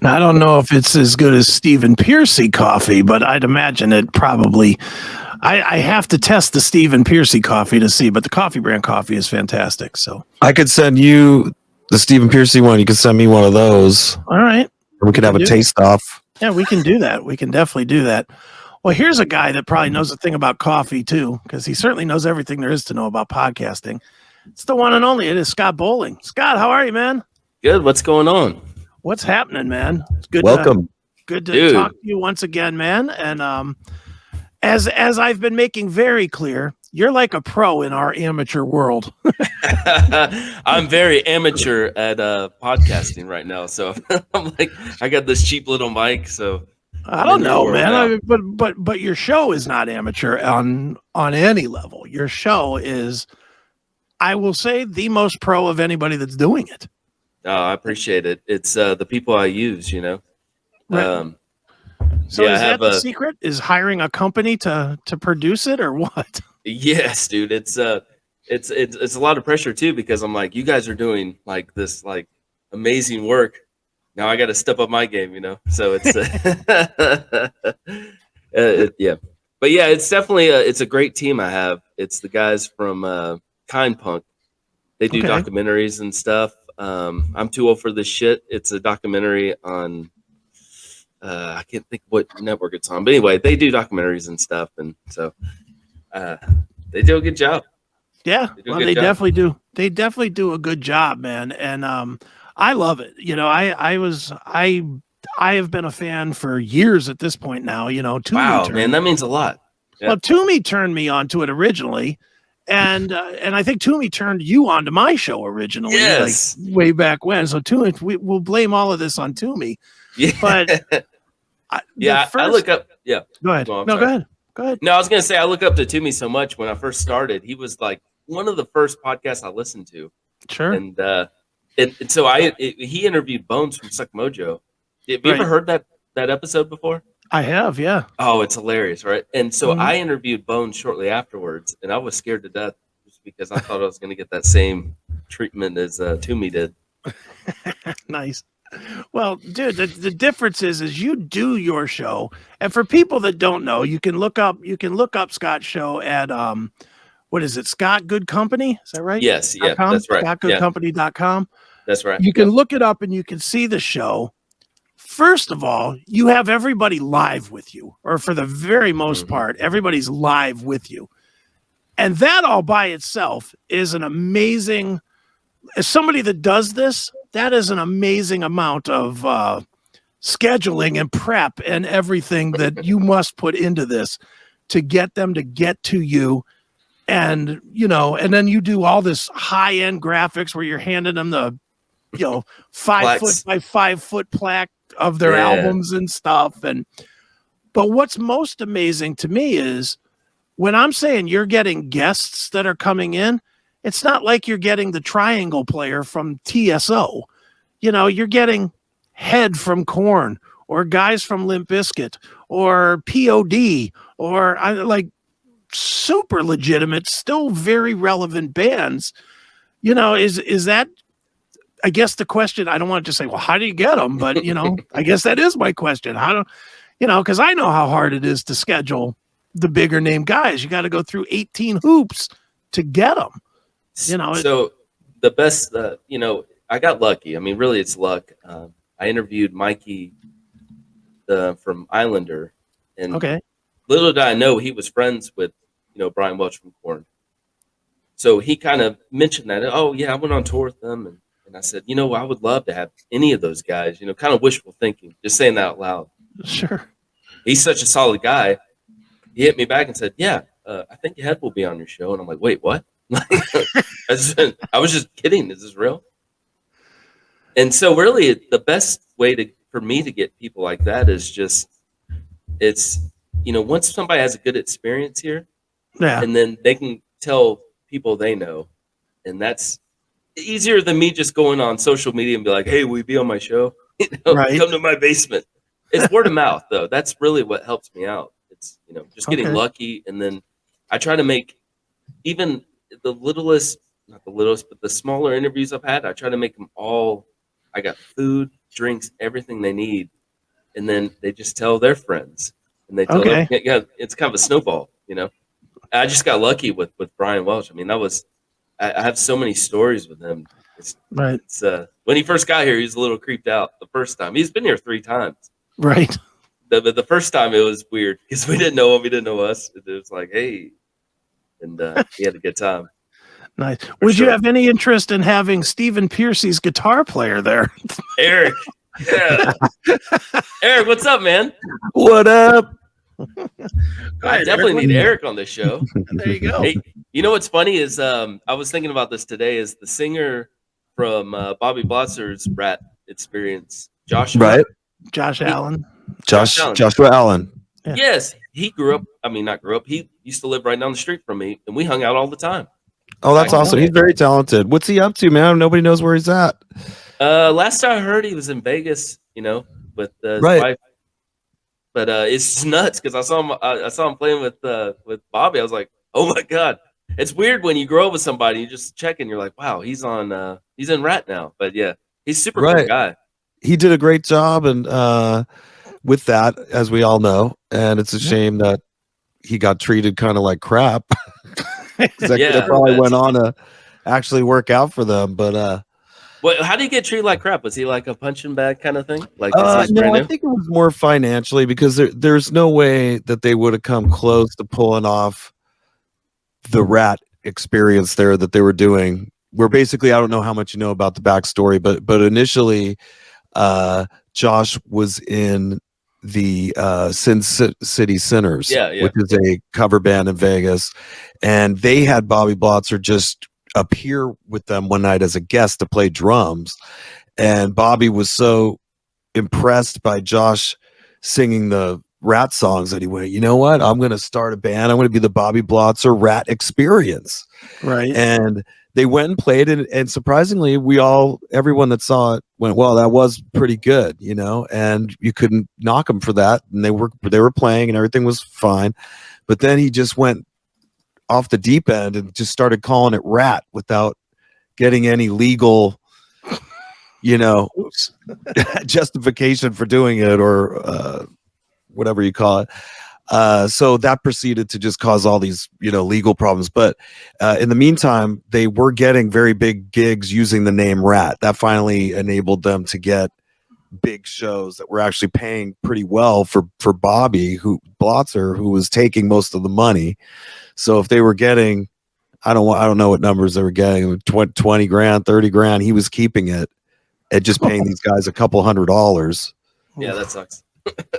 I don't know if it's as good as Stephen Piercy coffee, but I'd imagine it probably. I have to test the Stephen Piercy coffee to see, but the coffee brand coffee is fantastic. So I could send you the Stephen Piercy one. You could send me one of those. all right, We could have a taste off. Yeah, we can do that. We can definitely do that. Well, here's a guy that probably knows a thing about coffee too, because he certainly knows everything there is to know about podcasting. It's the one and only. It is Scott Bowling. Scott, how are you, man? Good. What's going on? What's happening, man? It's good. Welcome. Good to talk to you once again, man. And as I've been making very clear, you're like a pro in our amateur world. I'm very amateur at podcasting right now, so I'm like, I got this cheap little mic, so I don't know, man. But your show is not amateur on any level. Your show is, I will say, the most pro of anybody that's doing it. Oh, I appreciate it. It's the people I use, you know. Right. So is that the secret? Is hiring a company to produce it, or what? Yes, dude. It's a lot of pressure too, because I'm like, you guys are doing like this like amazing work. Now I got to step up my game, you know. So it's yeah, but yeah, it's definitely it's a great team I have. It's the guys from Kind Punk. They do documentaries and stuff. I'm too old for this shit. It's a documentary on. I can't think what network it's on, but anyway, they do documentaries and stuff, and so they do a good job. Yeah, they definitely do. They definitely do a good job, man, and I love it. You know, I have been a fan for years at this point now. You know, wow, man, that means a lot. Yeah. Well, Toomey turned me onto it originally, and I think Toomey turned you onto my show originally, like way back when. So Toomey, we'll blame all of this on Toomey. Yeah, but I look up. Yeah, go ahead. Go ahead. No, I was gonna say I look up to Toomey so much. When I first started, he was like one of the first podcasts I listened to. Sure. And so he interviewed Bones from Suck Mojo. Have you ever heard that episode before? I have, yeah. Oh, it's hilarious, right? And so I interviewed Bones shortly afterwards, and I was scared to death just because I thought I was going to get that same treatment as Toomey did. Nice. Well, dude, the difference is you do your show, and for people that don't know, you can look up Scott's show at what is it, Scott Good Company? Is that right? Yes, yeah, that's right. ScottGoodCompany.com. That's right. You can look it up and you can see the show. First of all, you have everybody live with you, or for the very most part, everybody's live with you. And that all by itself is an amazing, as somebody that does this, that is an amazing amount of scheduling and prep and everything that you must put into this to get them to get to you. And, you know, and then you do all this high end graphics where you're handing them the, 5 foot by 5 foot plaque of their albums and stuff. But what's most amazing to me is when I'm saying you're getting guests that are coming in, it's not like you're getting the triangle player from TSO. You know, you're getting Head from Korn or guys from Limp Bizkit or POD or like super legitimate, still very relevant bands. You know, is that, I guess the question, I don't want to just say, well, how do you get them? But, you know, I guess that is my question. Because I know how hard it is to schedule the bigger name guys. You got to go through 18 hoops to get them. You know, so the best, I got lucky. I mean, really, it's luck. I interviewed Mikey from Islander, and little did I know he was friends with, Brian Welch from Korn. So he kind of mentioned that. Oh, yeah, I went on tour with them, and I said, I would love to have any of those guys. Kind of wishful thinking, just saying that out loud. Sure. He's such a solid guy. He hit me back and said, "Yeah, I think Head will be on your show." And I'm like, "Wait, what?" I was just kidding. Is this real? And so really the best way for me to get people like that is just, it's, once somebody has a good experience here, and then they can tell people they know, and that's easier than me just going on social media and be like, "Hey, will you be on my show?" Come to my basement. It's word of mouth though. That's really what helps me out. It's, just getting lucky. And then I try to make even the littlest, not the littlest, but the smaller interviews I've had, I try to make them all, I got food, drinks everything they need, and then they just tell their friends, and they tell them, yeah, it's kind of a snowball, you know. I just got lucky with Brian Welch. I mean, I have so many stories with him. It's when he first got here, he was a little creeped out the first time. He's been here 3 times. Right. The first time it was weird because we didn't know him, he didn't know us. It was like, hey, and he had a good time. Nice. Would you have any interest in having Stephen Piercy's guitar player there? Eric. Yeah. Eric, what's up, man? What up? I definitely need Eric on this show. There you go. Hey, you know what's funny is I was thinking about this today. Is the singer from Bobby Blotzer's Rat Experience, Joshua? Right. Joshua Allen. Yeah. Yes, he grew up. I mean, not grew up. He used to live right down the street from me, and we hung out all the time. Oh, that's awesome. He's very talented. What's he up to, man? Nobody knows where he's at. Last I heard, he was in Vegas, you know, with his wife. But it's nuts because I saw him playing with Bobby. I was like, oh my god, it's weird when you grow up with somebody. You just check and you're like, wow, he's in Rat now. But yeah, he's super cool guy. He did a great job, and with that, as we all know, and it's a shame that he got treated kind of like crap. That could have probably went on to actually work out for them, but. Well, how do you get treated like crap? Was he like a punching bag kind of thing? Like no, I think it was more financially because there's no way that they would have come close to pulling off the Rat Experience there that they were doing. Where basically, I don't know how much you know about the backstory, but initially, Josh was in the Sin City Sinners, which is a cover band in Vegas, and they had Bobby Blotzer just appear with them one night as a guest to play drums, and Bobby was so impressed by Josh singing the Rat songs that he went, you know what, I'm going to start a band. I'm going to be the Bobby Blotzer Rat Experience. Right. And they went and played it, and surprisingly everyone that saw it went, well, that was pretty good, you know, and you couldn't knock them for that. And they were playing and everything was fine, but then he just went off the deep end and just started calling it Rat without getting any legal, you know, justification for doing it or whatever you call it. So that proceeded to just cause all these, you know, legal problems. But in the meantime, they were getting very big gigs using the name Rat. That finally enabled them to get big shows that were actually paying pretty well for Bobby Blotzer, who was taking most of the money. So if they were getting, I don't know what numbers they were getting, 20 grand, 30 grand, he was keeping it and just paying these guys a couple $100. Yeah, that sucks.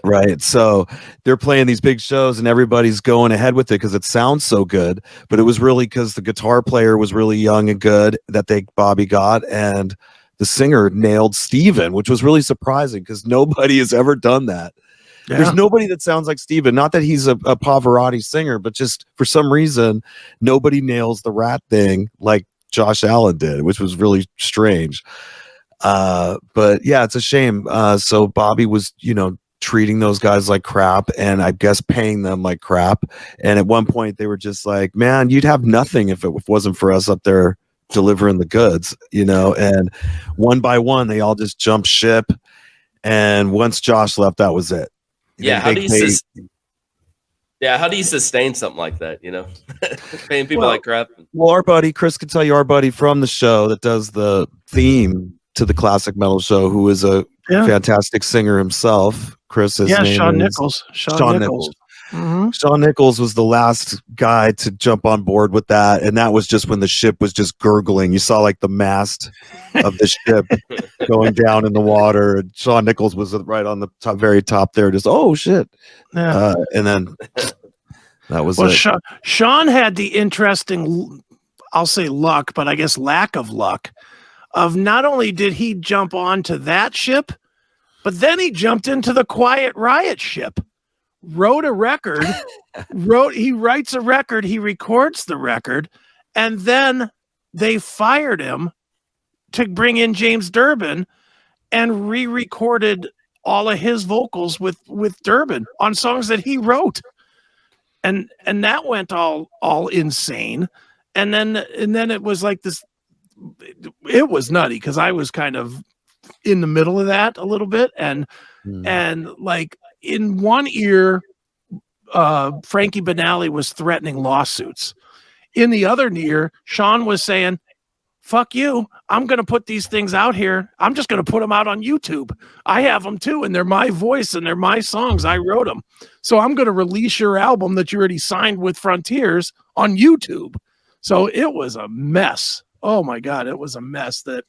Right. So they're playing these big shows and everybody's going ahead with it because it sounds so good. But it was really because the guitar player was really young and good that Bobby got, and the singer nailed Steven, which was really surprising because nobody has ever done that. Yeah. There's nobody that sounds like Steven. Not that he's a Pavarotti singer, but just for some reason, nobody nails the Rat thing like Josh Allen did, which was really strange. But yeah, it's a shame. So Bobby was, you know, treating those guys like crap, and I guess paying them like crap. And at one point they were just like, man, you'd have nothing if it wasn't for us up there delivering the goods, you know. And one by one they all just jumped ship, and once Josh left, that was it. Yeah, how do you sustain something like that, you know? Paying people like crap. Well, our buddy Chris can tell you, our buddy from the show that does the theme to the classic metal show, who is a fantastic singer himself. Chris, his name Shawn is Nichols. Shawn Nichols. Mm-hmm. Shawn Nichols was the last guy to jump on board with that, and that was just when the ship was just gurgling. You saw like the mast of the ship going down in the water, and Shawn Nichols was right on the top, very top there, just oh shit, and then that was it. Shawn had the interesting, I'll say luck, but I guess lack of luck, of not only did he jump onto that ship, but then he jumped into the Quiet Riot ship. Wrote a record, he writes a record, he records the record, and then they fired him to bring in James Durbin and re-recorded all of his vocals with Durbin on songs that he wrote. And that went all insane. And then it was like this, it was nutty because I was kind of in the middle of that a little bit, and like in one ear, Frankie Banali was threatening lawsuits. In the other ear, Sean was saying, fuck you. I'm going to put these things out here. I'm just going to put them out on YouTube. I have them too, and they're my voice and they're my songs. I wrote them. So I'm going to release your album that you already signed with Frontiers on YouTube. So it was a mess. Oh my God, it was a mess that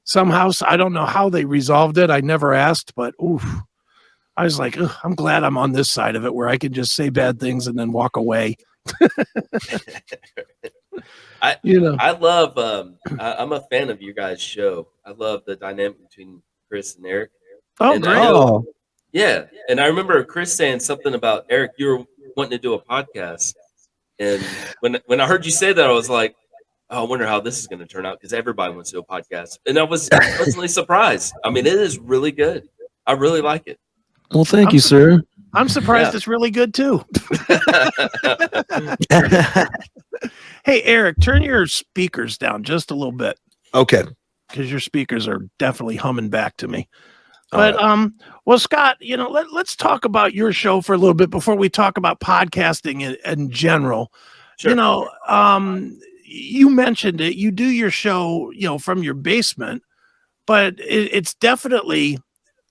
somehow, I don't know how they resolved it. I never asked, but oof. I was like, I'm glad I'm on this side of it where I can just say bad things and then walk away. I love I'm a fan of your guys' show. I love the dynamic between Chris and Eric. Oh, and great. Yeah. And I remember Chris saying something about Eric, you were wanting to do a podcast. And when I heard you say that, I was like, oh, I wonder how this is going to turn out because everybody wants to do a podcast. And I was pleasantly surprised. I mean, it is really good. I really like it. Well, thank you, sir. I'm surprised it's really good too. Hey, Eric, turn your speakers down just a little bit. Okay. Because your speakers are definitely humming back to me. But well, Scott, let's talk about your show for a little bit before we talk about podcasting in general. Sure. You mentioned it. You do your show, from your basement, but it's definitely.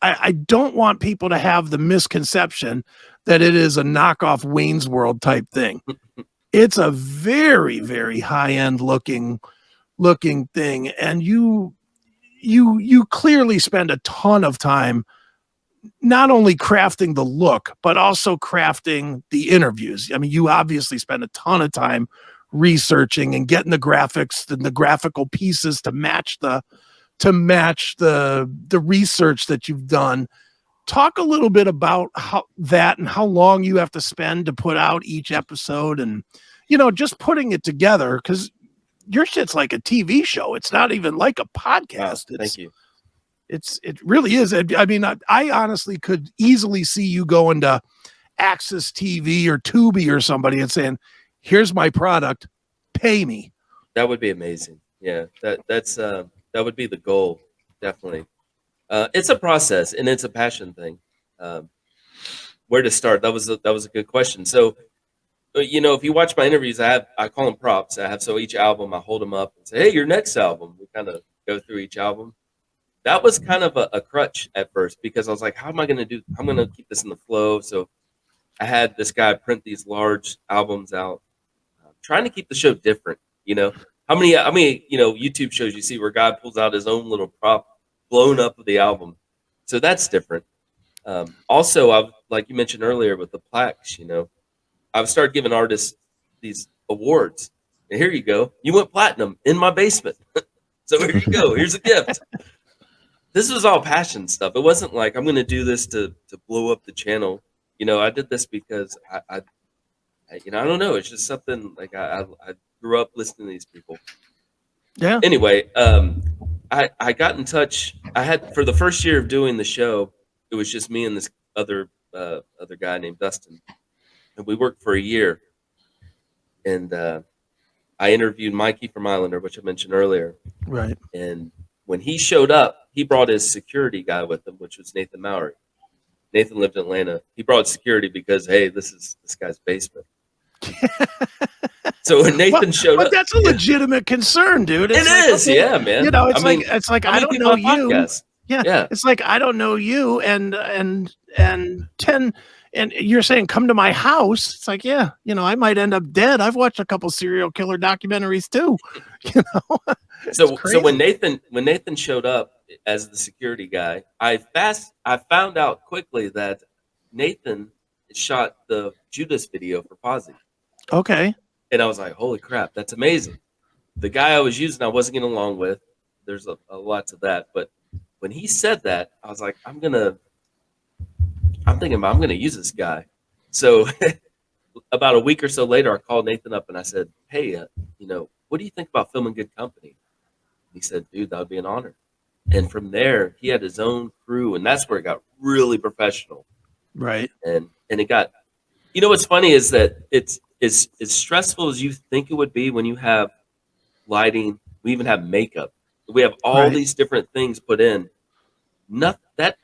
I don't want people to have the misconception that it is a knockoff Wayne's World type thing. It's a very, very high end looking thing, and you clearly spend a ton of time not only crafting the look but also crafting the interviews. I mean, you obviously spend a ton of time researching and getting the graphics and the graphical pieces to match the research that you've done. Talk a little bit about how long you have to spend to put out each episode, and just putting it together, because your shit's like a TV show. It's not even like a podcast. Wow, thank you. It really is. I mean, I honestly could easily see you going to Access TV or Tubi or somebody and saying, "Here's my product, pay me." That would be amazing. Yeah, that would be the goal, definitely. It's a process and it's a passion thing. Where to start? That was a good question. So, if you watch my interviews, I call them props. So each album, I hold them up and say, "Hey, your next album." We kind of go through each album. That was kind of a crutch at first because I was like, "How am I going to do? I'm going to keep this in the flow." So I had this guy print these large albums out, trying to keep the show different. How many YouTube shows you see where a guy pulls out his own little prop blown up of the album? So that's different. Also, I've, like you mentioned earlier with the plaques, I've started giving artists these awards. And here you go. You went platinum in my basement. So here you go. Here's a gift. This was all passion stuff. It wasn't like I'm going to do this to blow up the channel. I did this because I don't know. It's just something like I grew up listening to these people. Yeah. Anyway, I got in touch. I had, for the first year of doing the show, it was just me and this other guy named Dustin, and we worked for a year. And I interviewed Mikey from Islander, which I mentioned earlier. Right. And when he showed up, he brought his security guy with him, which was Nathan Mowry. Nathan lived in Atlanta. He brought security because, hey, this is this guy's basement. So when Nathan showed up, but that's a legitimate concern, dude. It is, okay, yeah, man. It's like I don't know you. Yeah, it's like I don't know you, and you're saying come to my house. It's like, yeah, I might end up dead. I've watched a couple serial killer documentaries too. So when Nathan showed up as the security guy, I found out quickly that Nathan shot the Judas video for Posse. Okay. And I was like, holy crap, that's amazing. The guy I was using, I wasn't getting along with. There's a lot to that. But when he said that, I was like, I'm thinking about I'm gonna use this guy. So about a week or so later, I called Nathan up and I said, hey, what do you think about filming Good Company? He said, dude, that would be an honor. And from there, he had his own crew, and that's where it got really professional. Right. And it got, what's funny is that it's as stressful as you think it would be when you have lighting. We even have makeup. We have all these different things put in. that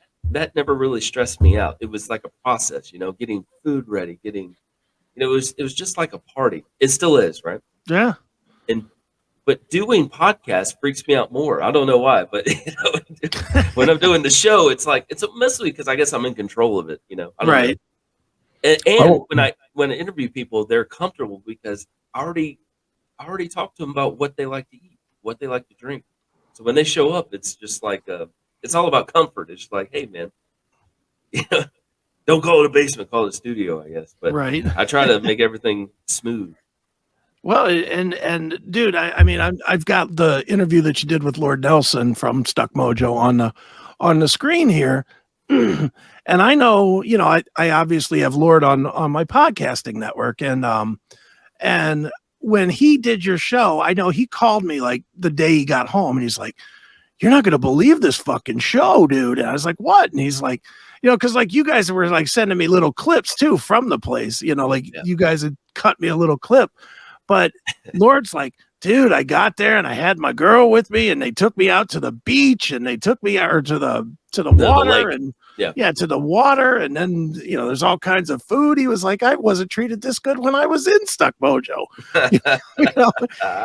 never really stressed me out. It was like a process, getting food ready, it was just like a party. It still is, right? Yeah. But doing podcasts freaks me out more. I don't know why, but when I'm doing the show, it's like it's mostly because I guess I'm in control of it. I don't know. And when I interview people, they're comfortable because I already talked to them about what they like to eat, what they like to drink. So when they show up, it's just like it's all about comfort. It's like, hey man, don't call it a basement, call it a studio, I guess. But right. I try to make everything smooth. Well, and dude, I mean, I've got the interview that you did with Lord Nelson from Stuck Mojo on the screen here, and I know, I obviously have Lord on my podcasting network, and when he did your show, I know he called me like the day he got home, and he's like, "You're not gonna believe this fucking show, dude." And I was like, "What?" And he's like, because like you guys were like sending me little clips too from the place, you guys had cut me a little clip. But Lord's like, dude, I got there and I had my girl with me and they took me out to the beach and they took me out to the water and to the water. And then, there's all kinds of food. He was like, I wasn't treated this good when I was in Stuck Mojo.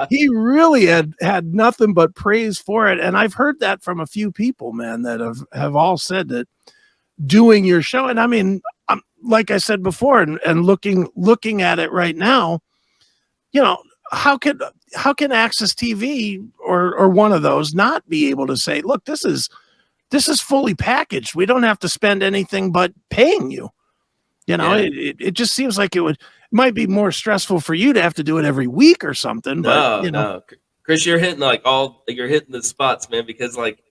He really had nothing but praise for it. And I've heard that from a few people, man, that have all said that doing your show. And I mean, like I said before, and looking at it right now, how can Access TV or one of those not be able to say, look, this is fully packaged. We don't have to spend anything but paying you. It just seems like it might be more stressful for you to have to do it every week or something. No, Chris, you're hitting you're hitting the spots, man, because like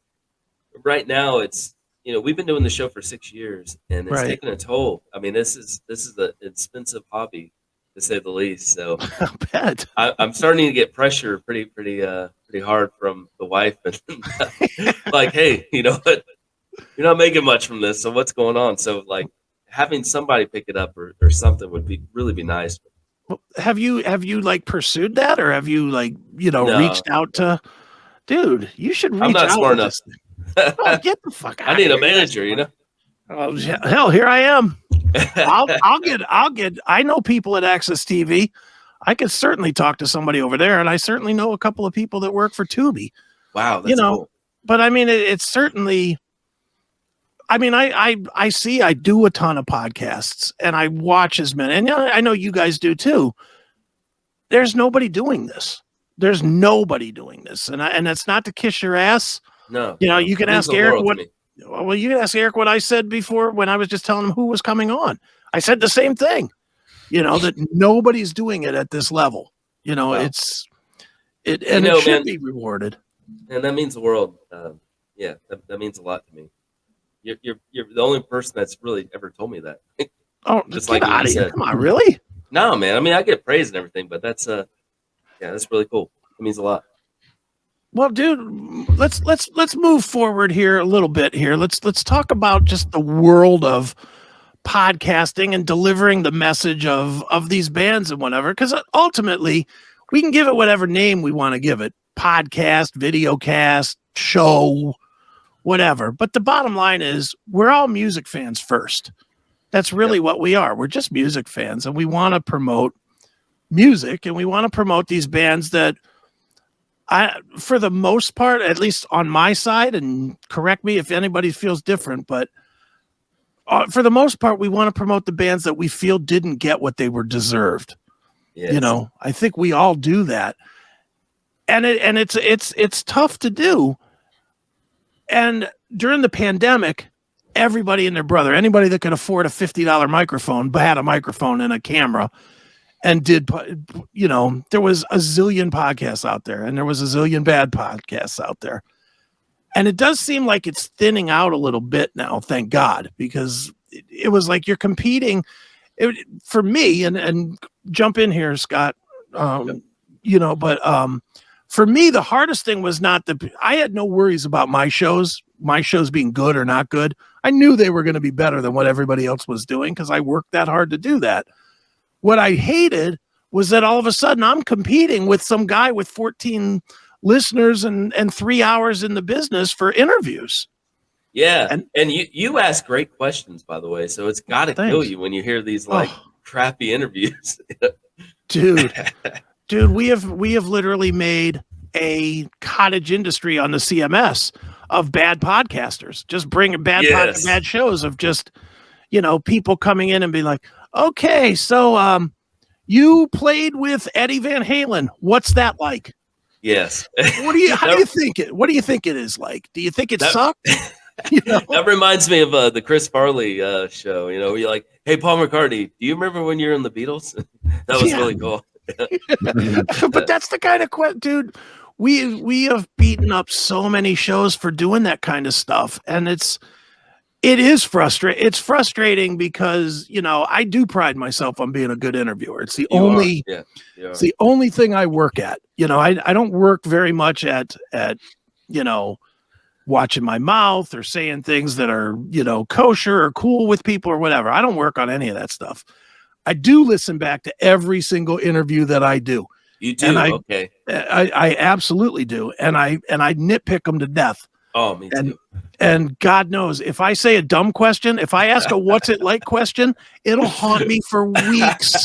right now it's, we've been doing the show for 6 years and it's taking a toll. I mean, this is an expensive hobby, to say the least. So I bet. I'm starting to get pressure pretty hard from the wife, and like, hey, you know what? You're not making much from this, so what's going on? So like having somebody pick it up or something would really be nice. Well, have you like pursued that, or have you like reached out to? Dude, you should reach out. I'm not smart enough. Oh, get the fuck out! I need a manager, Oh hell, here I am. I'll get. I know people at Access TV. I could certainly talk to somebody over there, and I certainly know a couple of people that work for Tubi. Wow, that's cool. But I mean, it's certainly. I mean, I do a ton of podcasts, and I watch as many, and I know you guys do too. There's nobody doing this. There's nobody doing this, and that's not to kiss your ass. No, you can ask Eric what. Well, you can ask Eric what I said before when I was just telling him who was coming on. I said the same thing, that nobody's doing it at this level. Wow. It should be rewarded. And that means the world. That means a lot to me. You're the only person that's really ever told me that. Oh, just like out of here. Come on, really? No, man. I mean, I get praise and everything, but that's that's really cool. It means a lot. Well, dude, let's move forward here a little bit here. Let's talk about just the world of podcasting and delivering the message of these bands and whatever, because ultimately we can give it whatever name we want to give it. Podcast, videocast, show, whatever. But the bottom line is we're all music fans first. That's really what we are. We're just music fans, and we want to promote music, and we want to promote these bands that for the most part, at least on my side, and correct me if anybody feels different, but for the most part, we want to promote the bands that we feel didn't get what they were deserved. Yes. I think we all do that. And it's tough to do. And during the pandemic, everybody and their brother, anybody that could afford a $50 microphone, had a microphone and a camera, and there was a zillion podcasts out there, and there was a zillion bad podcasts out there. And it does seem like it's thinning out a little bit now, thank God, because it was like you're competing for me, and jump in here, Scott, but for me, the hardest thing was I had no worries about my shows being good or not good. I knew they were going to be better than what everybody else was doing because I worked that hard to do that. What I hated was that all of a sudden I'm competing with some guy with 14 listeners and 3 hours in the business for interviews. Yeah, And and you ask great questions, by the way. So it's got to kill thanks. you when you hear these like Oh, crappy interviews. dude, we have literally made a cottage industry on the CMS of bad podcasters, just bringing Yes. bad shows of just, people coming in and being like, okay, so you played with Eddie Van Halen. What's that like? Yes. What do you think it is like? Do you think it That- sucked? You know? That reminds me of the Chris Farley show. You know, where you're like, "Hey, Paul McCartney, do you remember when you were in the Beatles?" That was Yeah. really cool. But that's the kind of dude. We have beaten up so many shows for doing that kind of stuff, and it is frustrating. It's frustrating because I do pride myself on being a good interviewer. It's the only it's the only thing I work at. I don't work very much at watching my mouth or saying things that are kosher or cool with people or whatever. I don't work on any of that stuff. I do listen back to every single interview that I do. You do? And Okay. I absolutely do. And I nitpick them to death. Oh, me too. And God knows, if I say a dumb question, if I ask a what's it like question, it'll haunt me for weeks.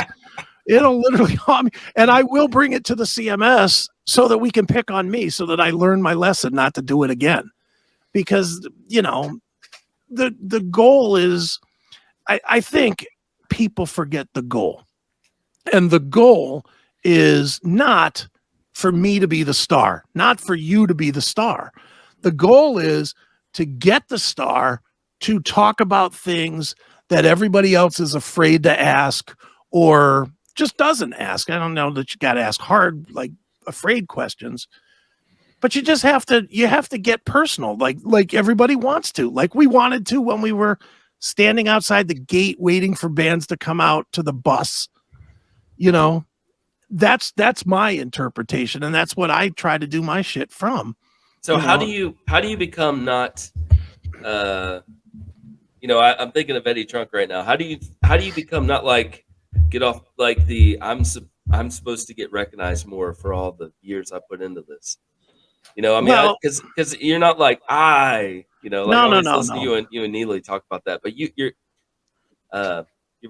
It'll literally haunt me. And I will bring it to the CMS so that we can pick on me so that I learn my lesson not to do it again. Because, the goal is, I think people forget the goal. And the goal is not for me to be the star, not for you to be the star. The goal is to get the star to talk about things that everybody else is afraid to ask or just doesn't ask. I don't know that you got to ask hard, like afraid questions, but you just have to get personal, like everybody wants to, like we wanted to when we were standing outside the gate waiting for bands to come out to the bus. That's my interpretation, and that's what I try to do my shit from. So how do you become not I'm thinking of Eddie Trunk right now. How do you become not like get off like the I'm supposed to get recognized more for all the years I put into this? Because you're not like I always listen to you and Neely talk about that, but you're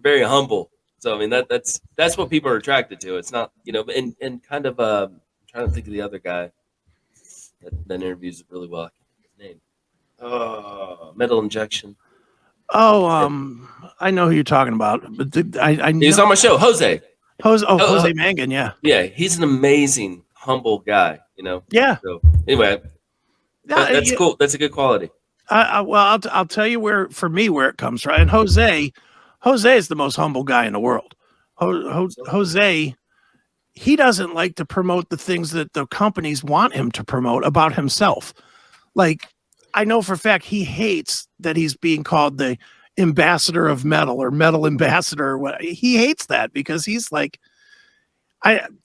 very humble. So I mean that's what people are attracted to. It's not and kind of I'm trying to think of the other guy that interviews really well. I can't think of his name. Metal Injection. I know who you're talking about, but I know. He was on my show, Jose Mangan, yeah. Yeah, he's an amazing, humble guy. Yeah. So anyway, that's cool. That's a good quality. Well, I'll tell you where it comes from. And Jose is the most humble guy in the world. Jose, he doesn't like to promote the things that the companies want him to promote about himself. Like, I know for a fact he hates that he's being called the ambassador of metal or metal ambassador or what. He hates that because he's like,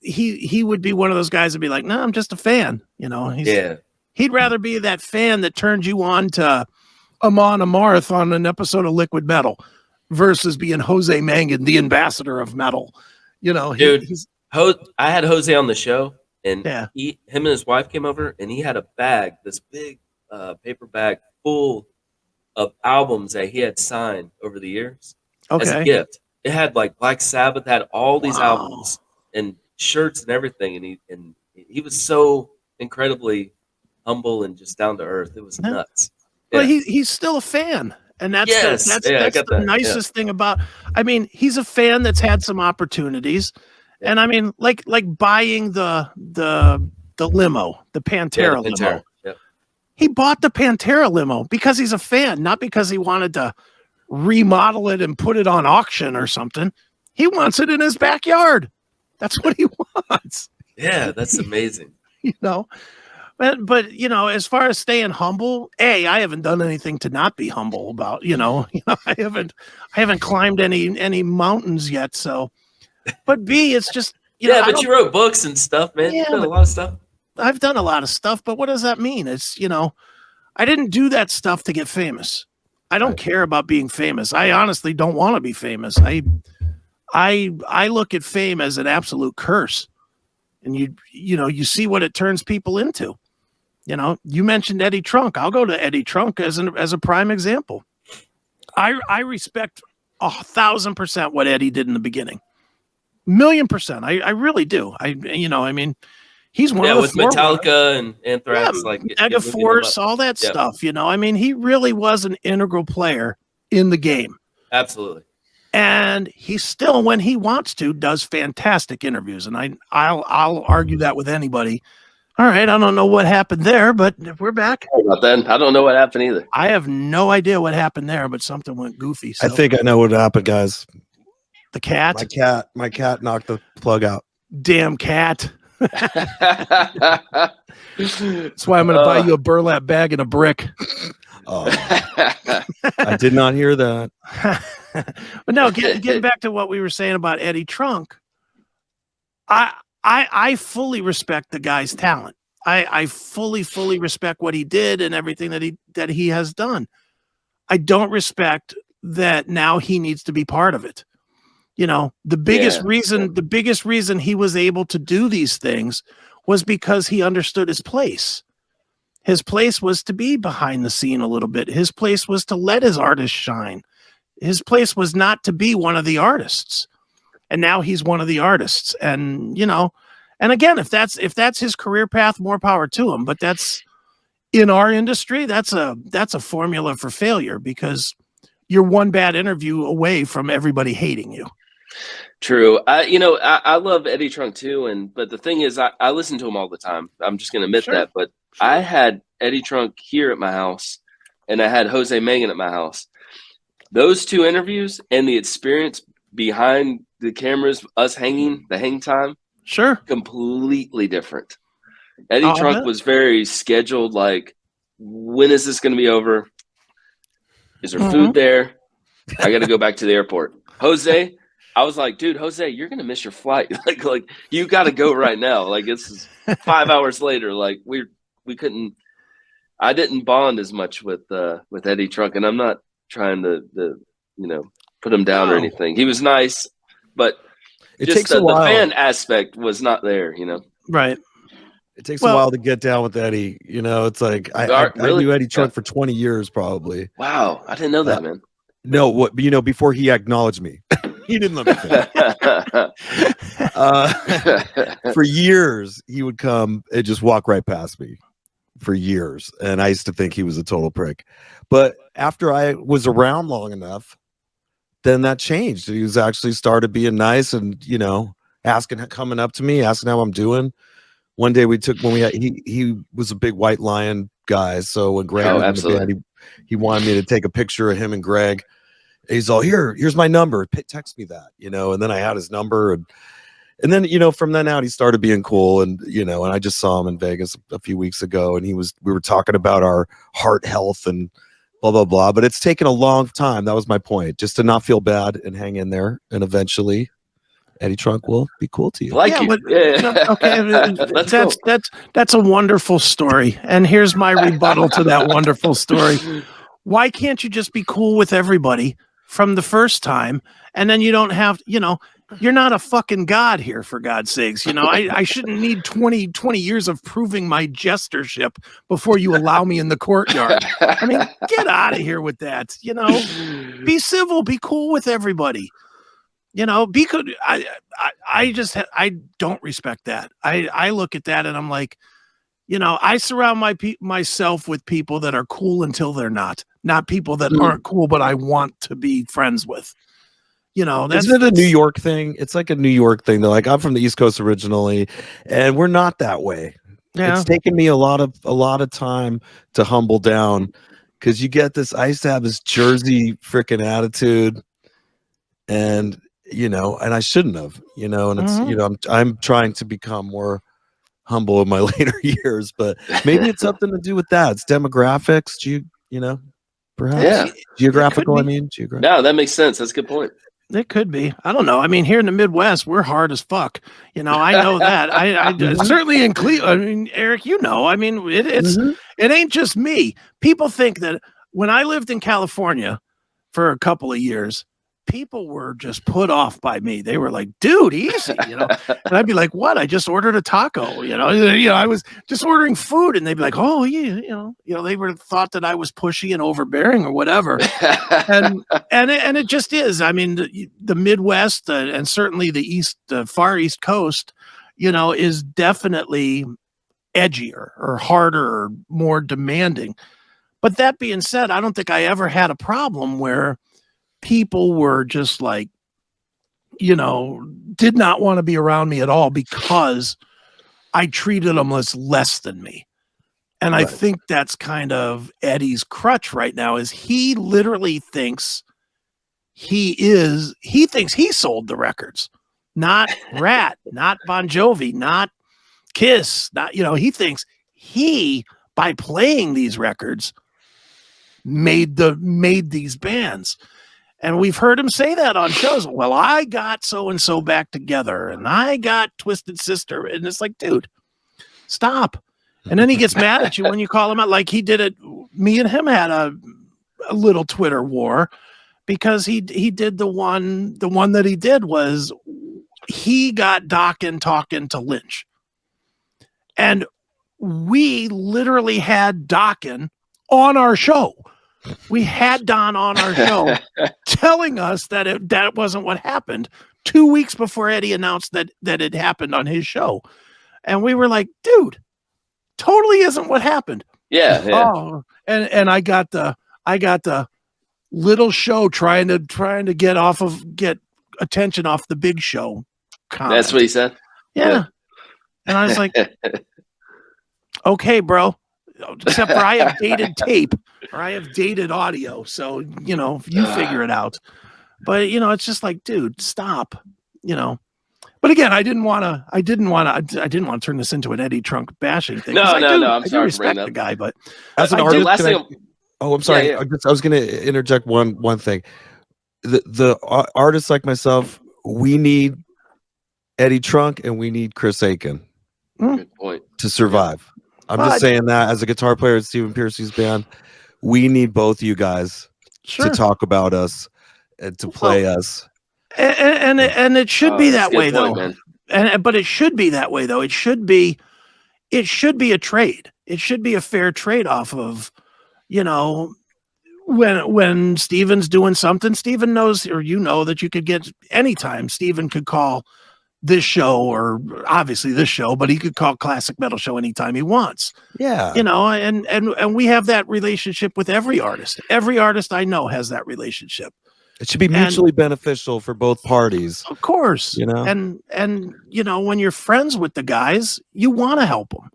he would be one of those guys that'd be like, no, I'm just a fan. He'd rather be that fan that turns you on to Amon Amarth on an episode of Liquid Metal versus being Jose Mangan, the ambassador of metal. Dude, I had Jose on the show, and Yeah. him and his wife came over, and he had a bag, this big paper bag full of albums that he had signed over the years as a gift. It had like Black Sabbath, had all these albums and shirts and everything, and he was so incredibly humble and just down to earth. It was nuts. Well, he's still a fan, and that's the nicest thing about. I mean, he's a fan that's had some opportunities, and I mean, like buying the limo, the Pantera limo. Yep. He bought the Pantera limo because he's a fan, not because he wanted to remodel it and put it on auction or something. He wants it in his backyard. That's what he wants. Yeah, that's amazing. But as far as staying humble, I haven't done anything to not be humble about. I haven't climbed any mountains yet. So, but B, it's just but you wrote books and stuff, man. Yeah, you did a lot of stuff. I've done a lot of stuff, but what does that mean? It's I didn't do that stuff to get famous. I don't care about being famous. I honestly don't want to be famous. I look at fame as an absolute curse, and you see what it turns people into. You know, you mentioned Eddie Trunk. I'll go to Eddie Trunk as a prime example. I respect 1,000% what Eddie did in the beginning. 1,000,000%. I really do. He's one of the with Metallica and Anthrax, like Megaforce, all that stuff. You know, I mean, he really was an integral player in the game. Absolutely. And he still, when he wants to, does fantastic interviews. And I'll argue that with anybody. All right, I don't know what happened there, but we're back. About then, I don't know what happened either. I have no idea what happened there, but something went goofy. So. I think I know what happened, guys. The cat? My cat knocked the plug out. Damn cat. That's why I'm going to buy you a burlap bag and a brick. Oh, I did not hear that. But no, getting back to what we were saying about Eddie Trunk, I fully respect the guy's talent. I fully respect what he did and everything that he has done. I don't respect that now he needs to be part of it. You know, the biggest reason he was able to do these things was because he understood his place. His place was to be behind the scene a little bit. His place was to let his artist shine. His place was not to be one of the artists. And now he's one of the artists. And, you know, and again, if that's his career path, more power to him. But that's, in our industry, that's a formula for failure, because you're one bad interview away from everybody hating you. True. I love Eddie Trunk too, but the thing is, I listen to him all the time. I'm just going to admit that. But I had Eddie Trunk here at my house, and I had Jose Megan at my house. Those two interviews and the experience behind the cameras, us hanging, the hang time, completely different. Eddie Trunk was very scheduled. Like, when is this going to be over? Is there food there? I got to go back to the airport. Jose, I was like, dude, Jose, you're going to miss your flight. like you got to go right now. Like, it's 5 hours later. Like, we couldn't. I didn't bond as much with Eddie Trunk, and I'm not trying to put him down or anything. He was nice, but it takes a while. The fan aspect was not there, Right. It takes a while to get down with Eddie. You know, it's like I knew Eddie Trunk for 20 years probably. Wow, I didn't know that, man. No, before he acknowledged me. He didn't let me finish. For years, he would come and just walk right past me. For years, and I used to think he was a total prick. But after I was around long enough, then that changed. He was actually started being nice and, coming up to me, asking how I'm doing. One day he was a big White Lion guy. So when Greg was in the band, he wanted me to take a picture of him and Greg. He's all, here's my number. Text me that, and then I had his number and then, from then out, he started being cool. And, and I just saw him in Vegas a few weeks ago, and we were talking about our heart health and blah, blah, blah. But it's taken a long time. That was my point, just to not feel bad and hang in there. And eventually Eddie Trunk will be cool to you. That's a wonderful story. And here's my rebuttal to that wonderful story. Why can't you just be cool with everybody from the first time? And then you don't have, you're not a fucking god here, for God's sakes. I shouldn't need 20 years of proving my jestership before you allow me in the courtyard. I mean, get out of here with that. Be civil, be cool with everybody. Be good. I don't respect that. I look at that and I'm like, I surround myself with people that are cool until they're not people that aren't cool, but I want to be friends with. That's Isn't it a New York thing? It's like a New York thing. They're like, I'm from the East Coast originally, and we're not that way. Yeah. It's taken me a lot of time to humble down, because you get this. I used to have this Jersey freaking attitude, and and I shouldn't have, and it's I'm trying to become more humble in my later years, but maybe it's something to do with that. It's demographics, perhaps geographical. Geographic. No, that makes sense. That's a good point. It could be. I don't know. I mean, here in the Midwest, we're hard as fuck. I know that. I certainly in Cleveland. I mean, Eric, I mean, it ain't just me. People think that when I lived in California for a couple of years, people were just put off by me. They were like, dude, easy, and I'd be like, what? I just ordered a taco, I was just ordering food, and they'd be like, oh, yeah, they were thought that I was pushy and overbearing or whatever. and it just is. I mean, the Midwest and certainly the far East Coast, is definitely edgier or harder or more demanding. But that being said, I don't think I ever had a problem where people were just like, did not want to be around me at all because I treated them as less than me. And right. I think that's kind of Eddie's crutch right now is he literally thinks he sold the records, not Rat, not Bon Jovi, not Kiss, not, he thinks he, by playing these records, made these bands. And we've heard him say that on shows. Well, I got so-and-so back together and I got Twisted Sister. And it's like, dude, stop. And then he gets mad at you when you call him out. Like he did it. Me and him had a little Twitter war because he did the one that he did was he got Dokken talking to Lynch. And we literally had Dokken on our show. We had Don on our show telling us that that wasn't what happened 2 weeks before Eddie announced that it happened on his show. And we were like, dude, totally isn't what happened. Yeah. Oh, and I got the little show trying to get attention off the big show comment. That's what he said? Yeah. And I was like, okay, bro. Except for I have dated tape or I have dated audio. So, you figure it out. But, it's just like, dude, stop, But again, I didn't want to turn this into an Eddie Trunk bashing thing. No. I'm I sorry. Respect the guy, but as an artist, I'm sorry. Yeah. I was going to interject one thing. The artists like myself, we need Eddie Trunk and we need Chris Akin. Good point. To survive. I'm just saying that as a guitar player at Stephen Pearcy's band, we need both you guys to talk about us and to play us. And it should be that way though. Man. But it should be that way though. It should be a trade. It should be a fair trade off of, when Steven's doing something, Steven knows, or that you could get anytime Steven could call this show or obviously this show, but he could call Classic Metal Show anytime he wants. Yeah. And we have that relationship with every artist. Every artist I know has that relationship. It should be mutually beneficial for both parties. Of course. And when you're friends with the guys, you want to help them.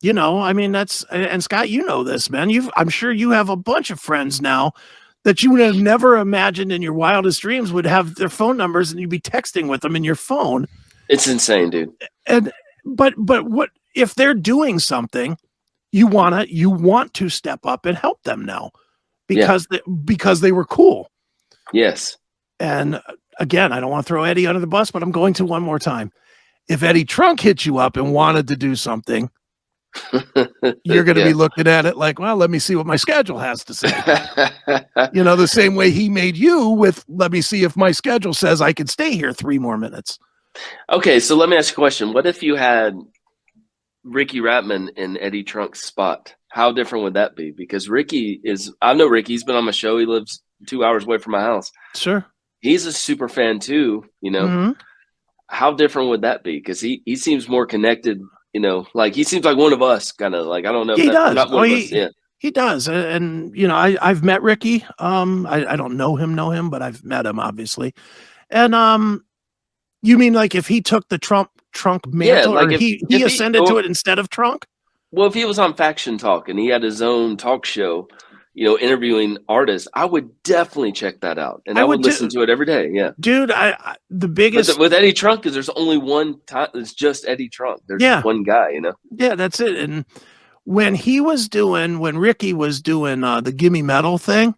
And Scott, this, man. I'm sure you have a bunch of friends now that you would have never imagined in your wildest dreams would have their phone numbers and you'd be texting with them in your phone. It's insane, dude. But what if they're doing something, you want to step up and help them now because they were cool. Yes. And again, I don't want to throw Eddie under the bus, but I'm going to one more time. If Eddie Trunk hit you up and wanted to do something, you're going to be looking at it like, well, let me see what my schedule has to say. The same way he made you with, let me see if my schedule says I can stay here 3 more minutes. Okay, so let me ask you a question. What if you had Ricky Ratman in Eddie Trunk's spot? How different would that be? Because I know Ricky, he's been on my show. He lives 2 hours away from my house. Sure. He's a super fan too, Mm-hmm. How different would that be? Because he seems more connected. Like he seems like one of us, kind of like, I don't know. He does. Not one of us. Yeah. He does. And I've met Ricky. I don't know him, but I've met him obviously. And you mean like if he took the Trunk mantle, like or he ascended to it instead of Trunk? Well, if he was on Faction Talk and he had his own talk show, interviewing artists, I would definitely check that out, and I would listen to it every day. Yeah, dude. The biggest with Eddie Trunk is there's only one time. It's just Eddie Trunk. There's one guy. Yeah, that's it. And when Ricky was doing the Gimme Metal thing,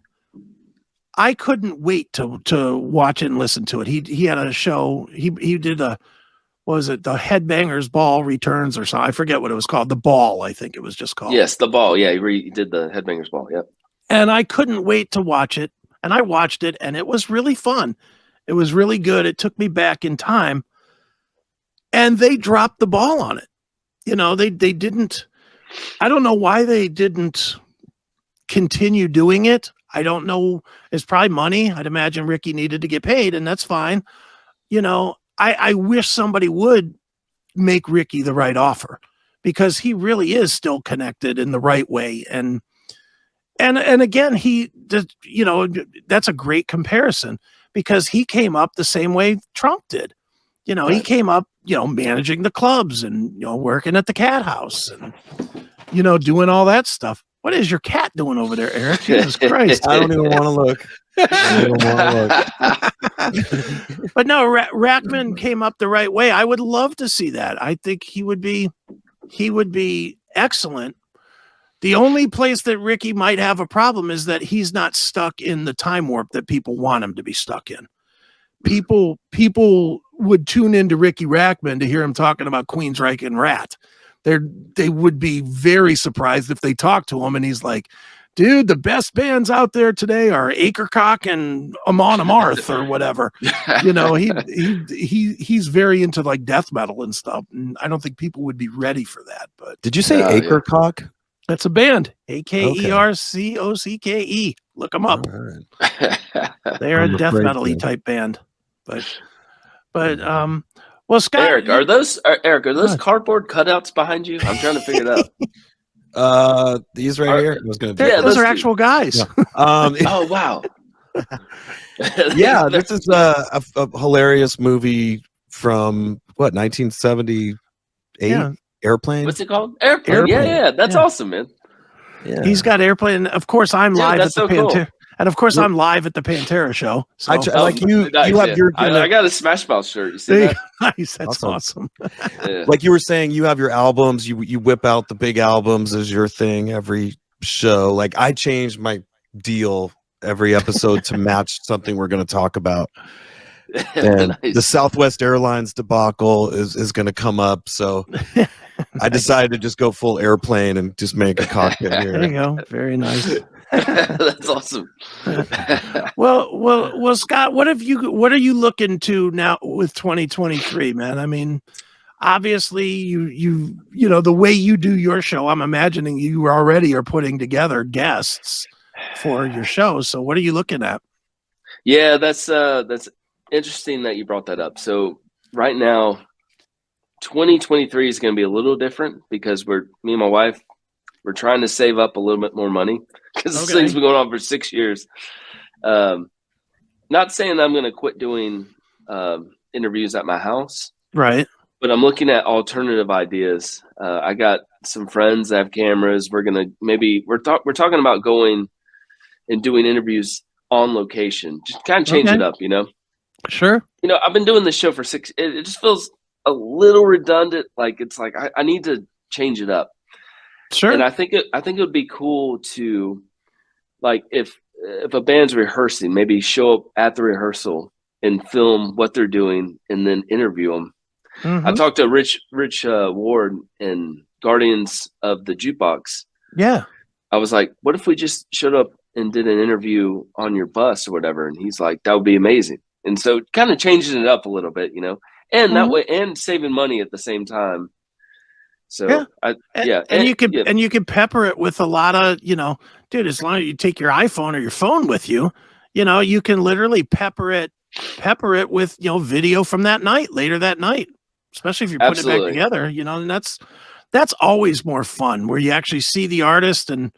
I couldn't wait to watch it and listen to it. He had a show. He did the Headbangers Ball Returns or something. I forget what it was called. The Ball, I think it was just called. Yes, the Ball. Yeah, he did the Headbangers Ball. Yep. And I couldn't wait to watch it. and I watched it, and it was really fun. It was really good. It took me back in time, and they dropped the ball on it. You know, they didn't. I don't know why they didn't continue doing it. I don't know. It's probably money. I'd imagine Ricky needed to get paid, and that's fine. You know, I wish somebody would make Ricky the right offer, because he really is still connected in the right way. And again, he does, you know, that's a great comparison, because he came up the same way Trump did. You know, he came up, you know, managing the clubs and, you know, working at the cat house and, you know, doing all that stuff. What is your cat doing over there, Eric? Jesus Christ. I don't even want to look. I don't even want to look. But no, Rackman came up the right way. I would love to see that. I think he would be excellent. The only place that Ricky might have a problem is that he's not stuck in the time warp that people want him to be stuck in. People would tune into Ricky Rackman to hear him talking about Queensryche and Rat. They would be very surprised if they talk to him and he's like, dude, the best bands out there today are Akercock and Amon Amarth or whatever. You know, he's very into like death metal and stuff. And I don't think people would be ready for that. But did you say Akercock? That's a band. Akercocke. Look them up. Right. They're a death metal-y type band. But well, Scott, Eric, are those cardboard cutouts behind you? I'm trying to figure it out. These right here. I was gonna. Those are actual guys. Yeah. Oh wow. Yeah, this is a hilarious movie from what 1978. Yeah. Airplane. What's it called? Airplane. Yeah. That's awesome, man. Yeah. He's got Airplane. Of course, I'm live at the Pantera. Cool. And of course, I'm live at the Pantera show. So. You have your. I got a Smash Mouth shirt. You see that? Nice. That's awesome. Yeah. Like you were saying, you have your albums. You whip out the big albums as your thing every show. Like I changed my deal every episode to match something we're going to talk about. And nice. The Southwest Airlines debacle is going to come up. So I decided to just go full Airplane and just make a cockpit here. There you go. Very nice. That's awesome. well, Scott, what are you looking to now with 2023, man? I mean, obviously you know, the way you do your show, I'm imagining you already are putting together guests for your show. So what are you looking at? Yeah, that's interesting that you brought that up. So right now, 2023 is going to be a little different because me and my wife, we're trying to save up a little bit more money because this thing's been going on for 6 years. Not saying I'm going to quit doing interviews at my house, right? But I'm looking at alternative ideas. I got some friends that have cameras. We're gonna we're talking about going and doing interviews on location, just kind of change it up, you know. Sure. You know, I've been doing this show for 6. It just feels a little redundant. Like it's like I need to change it up. Sure. And I think it would be cool to, like, if a band's rehearsing, maybe show up at the rehearsal and film what they're doing and then interview them. Mm-hmm. I talked to Rich Ward in Guardians of the Jukebox. Yeah. I was like, what if we just showed up and did an interview on your bus or whatever? And he's like, that would be amazing. And so kind of changing it up a little bit, you know, and that way, and saving money at the same time. So and you could pepper it with a lot of, you know, dude, as long as you take your iPhone or your phone with you, you know, you can literally pepper it with, you know, video from that night, later that night, especially if you're putting it back together, you know, and that's always more fun where you actually see the artist and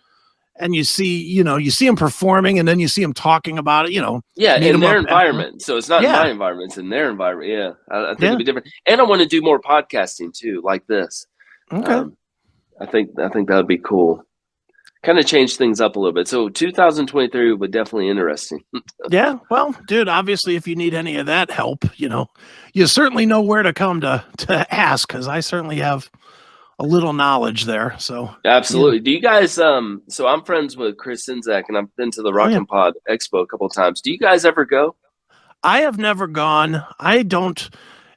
you see them performing and then you see them talking about it, you know. Yeah, in their environment. So it's not in my environment, it's in their environment. Yeah. I think it'd be different. And I want to do more podcasting too, like this. Okay. I think that would be cool. Kind of change things up a little bit. So 2023 would definitely interesting. Yeah. Well, dude, obviously if you need any of that help, you know, you certainly know where to come to ask, because I certainly have a little knowledge there. So absolutely. Yeah. Do you guys so I'm friends with Chris Sinzak and I've been to the Rock and Pod Expo a couple of times. Do you guys ever go? I have never gone.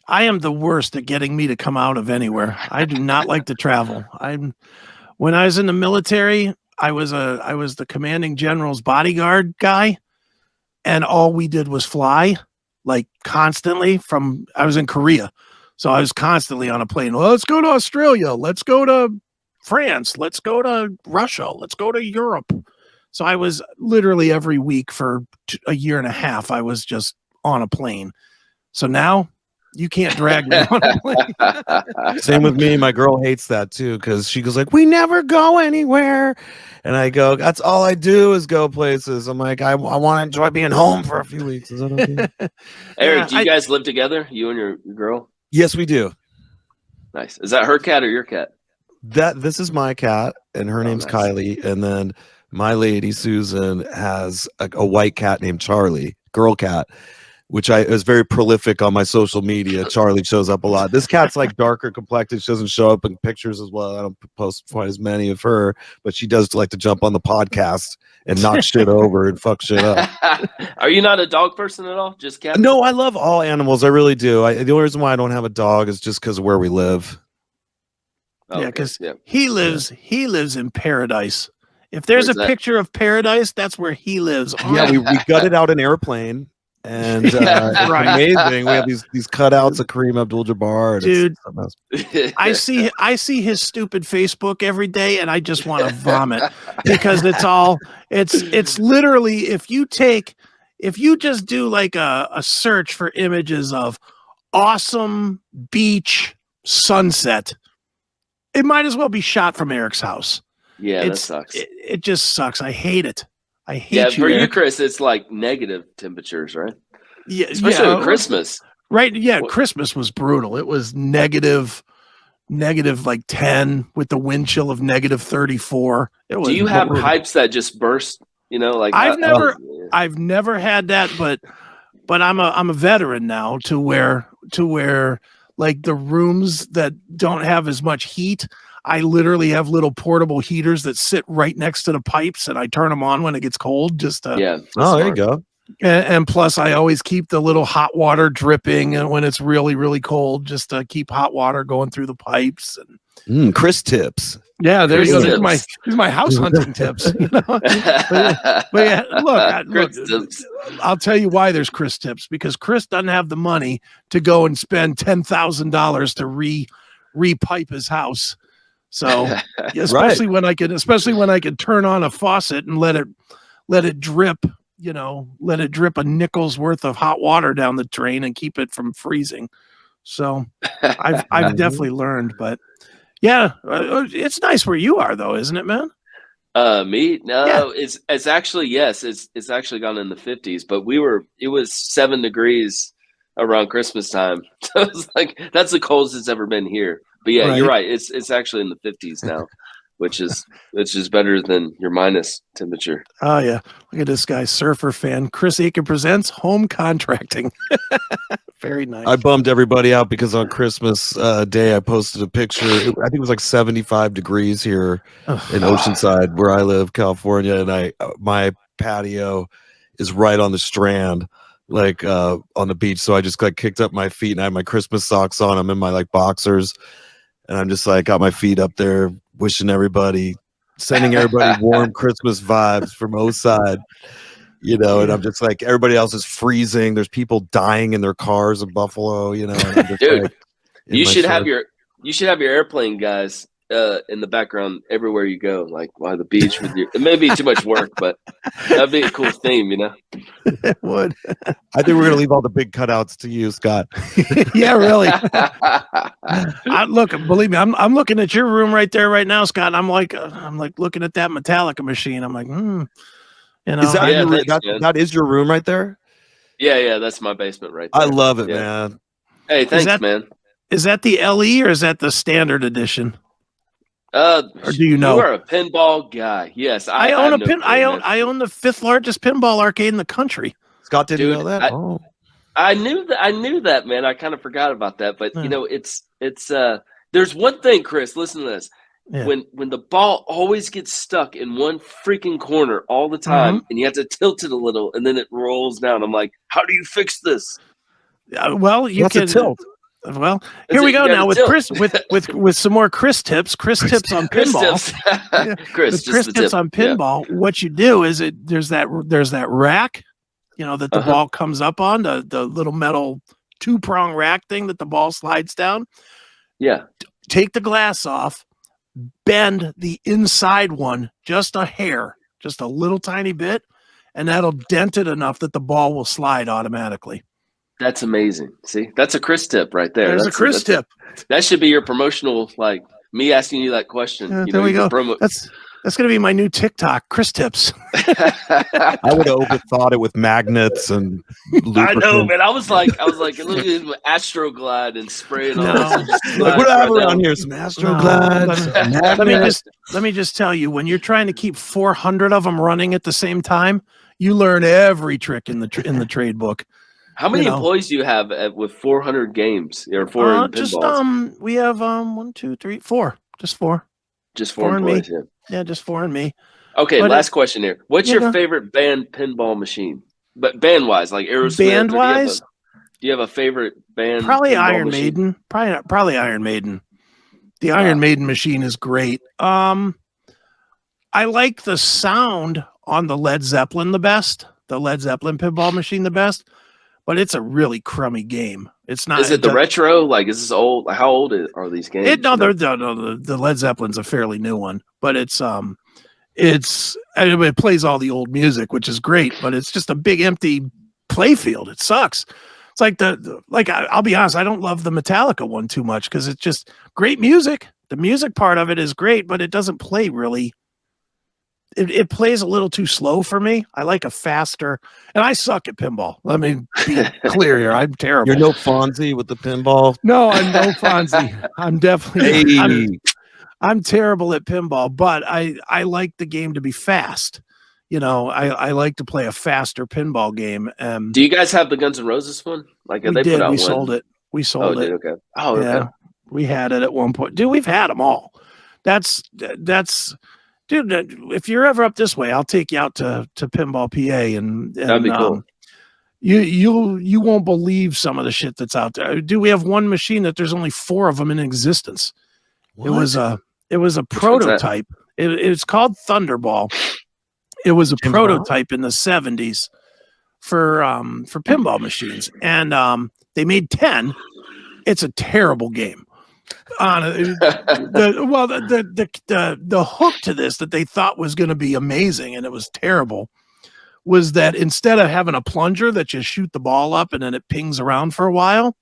I am the worst at getting me to come out of anywhere. I do not like to travel. When I was in the military, I was the commanding general's bodyguard guy. and all we did was fly, like constantly. I was in Korea, so I was constantly on a plane. Well, let's go to Australia. Let's go to France. Let's go to Russia. Let's go to Europe. So I was literally every week for a year and a half. I was just on a plane. So now you can't drag me on a plane. Same with me. My girl hates that too because she goes like, "We never go anywhere," and I go, "That's all I do is go places." I'm like, I want to enjoy being home for a few weeks. Is that okay? Eric, do you guys live together? You and your girl? Yes, we do. Nice. Is that her cat or your cat? This is my cat, and her name's nice. Kylie, and then my lady Susan has a white cat named Charlie, girl cat, which is very prolific on my social media. Charlie shows up a lot. This cat's like darker complected. She doesn't show up in pictures as well. I don't post quite as many of her, but she does like to jump on the podcast and knock shit over and fuck shit up. Are you not a dog person at all? Just cat? No, I love all animals. I really do. The only reason why I don't have a dog is just because of where we live. Oh, yeah, because okay. he lives in paradise. If there's Where's a that? picture of paradise, that's where he lives. Yeah, we gutted out an airplane. And Yeah, right. amazing. We have these cutouts of Kareem Abdul-Jabbar. Dude, it's I see his stupid Facebook every day, and I just want to vomit because it's literally if you just do like a search for images of awesome beach sunset, it might as well be shot from Eric's house. Yeah, that sucks. It just sucks. I hate it. I hate Yeah, you, for you, Eric. Chris, it's like negative temperatures, right? Yeah, Especially at Christmas. Right. Yeah, Christmas was brutal. It was negative like 10 with the wind chill of negative 34. It was Do you have brutal. pipes that just burst? You know, like I've never had that, but I'm a veteran now to where like the rooms that don't have as much heat, I literally have little portable heaters that sit right next to the pipes, and I turn them on when it gets cold. Yeah. Oh, there you go. And plus, I always keep the little hot water dripping, and when it's really, really cold, just to keep hot water going through the pipes. And Chris tips. yeah, there Chris you go. tips. These are my house hunting tips. You know? But yeah, look, Chris tips. I'll tell you why there's Chris tips, because Chris doesn't have the money to go and spend $10,000 to repipe his house. So especially when I can turn on a faucet and let it drip, let it drip a nickel's worth of hot water down the drain and keep it from freezing. So I've definitely learned, but yeah, it's nice where you are though, isn't it, man? Me? No, Yeah. it's actually, yes, it's actually gone in the 50s, but it was 7 degrees around Christmas time. So it's like, that's the coldest it's ever been here. But yeah, You're right. It's actually in the 50s now, which is better than your minus temperature. Oh yeah. Look at this guy, surfer fan. Chris Akin presents home contracting. Very nice. I bummed everybody out because on Christmas Day I posted a picture. I think it was like 75 degrees here in Oceanside, where I live, California, and my patio is right on the strand, like on the beach. So I just like kicked up my feet, and I had my Christmas socks on. I'm in my like boxers, and I'm just like got my feet up there, sending everybody warm Christmas vibes from Oside. And I'm just like, everybody else is freezing. There's people dying in their cars in Buffalo, and I'm just Dude, like, you should have your airplane guys in the background everywhere you go, like by the beach with you. It may be too much work, but that'd be a cool theme, It would. I think we're gonna leave all the big cutouts to you, Scott. Yeah, really. Look, believe me, I'm looking at your room right there right now, Scott. I'm like looking at that Metallica machine. I'm like, Is that, Yeah, your, thanks, that is your room right there? Yeah, that's my basement right there. I love it, Yeah. man. Hey, thanks, man. Is that the LE or is that the standard edition? Or do you know? You are a pinball guy. Yes, I own a know pin. you, I man. own the 5th largest pinball arcade in the country. Scott didn't Dude, know that. I knew that, man. I kind of forgot about that, but Yeah. it's there's one thing, Chris. Listen to this. Yeah. When the ball always gets stuck in one freaking corner all the time, and you have to tilt it a little, and then it rolls down. I'm like, how do you fix this? Well, you What's can a tilt? Well, here we go now with Chris with some more Chris tips. Chris tips on pinball. Tips. Chris, With just Chris the tips tip. on pinball. What you do is there's that rack that the ball comes up on, the little metal 2-prong rack thing that the ball slides down. Yeah. Take the glass off, bend the inside one just a hair, just a little tiny bit, and that'll dent it enough that the ball will slide automatically. That's amazing. See, that's a Chris tip right there. There's a Chris tip. That should be your promotional, like me asking you that question. There we go. That's going to be my new TikTok, Chris tips. I would have overthought it with magnets and I know, man. I was like, look at him Astroglide and spray it on. Like, what do I have around here? Some Astroglide. Let me just tell you, when you're trying to keep 400 of them running at the same time, you learn every trick in the trade book. How many employees do you have with 400 games or 400 pinballs? We have 1, 2, 3, 4. Just 4. Just 4 employees. Yeah, just 4 and me. Okay, last question here. What's your favorite band pinball machine? But band wise, like Aerosmith. Band wise, do you have a favorite band? Probably Iron Maiden. Probably Iron Maiden. The Iron Maiden machine is great. I like the sound on the Led Zeppelin the best. The Led Zeppelin pinball machine the best. But it's a really crummy game. It's not. Is it the retro? Like, is this old? How old are these games? The Led Zeppelin's a fairly new one, but it plays all the old music, which is great. But it's just a big empty play field. It sucks. It's like I'll be honest, I don't love the Metallica one too much because it's just great music. The music part of it is great, but it doesn't play really. It plays a little too slow for me. I like a faster, and I suck at pinball. Let me be clear here. I'm terrible. You're no Fonzie with the pinball. No, I'm no Fonzie. I'm definitely. I'm terrible at pinball, but I like the game to be fast. I like to play a faster pinball game. Do you guys have the Guns N' Roses one? Like, we did. We sold it. We sold it. Okay. Oh, okay. Yeah, we had it at one point. Dude, we've had them all. That's. Dude, if you're ever up this way, I'll take you out to Pinball PA, and that'd be cool. You won't believe some of the shit that's out there. Dude, we have one machine that there's only 4 of them in existence. What? It was a prototype. It's called Thunderball. It was a prototype in the 70s for pinball machines, and they made 10. It's a terrible game. The hook to this that they thought was going to be amazing, and it was terrible, was that instead of having a plunger that you shoot the ball up and then it pings around for a while,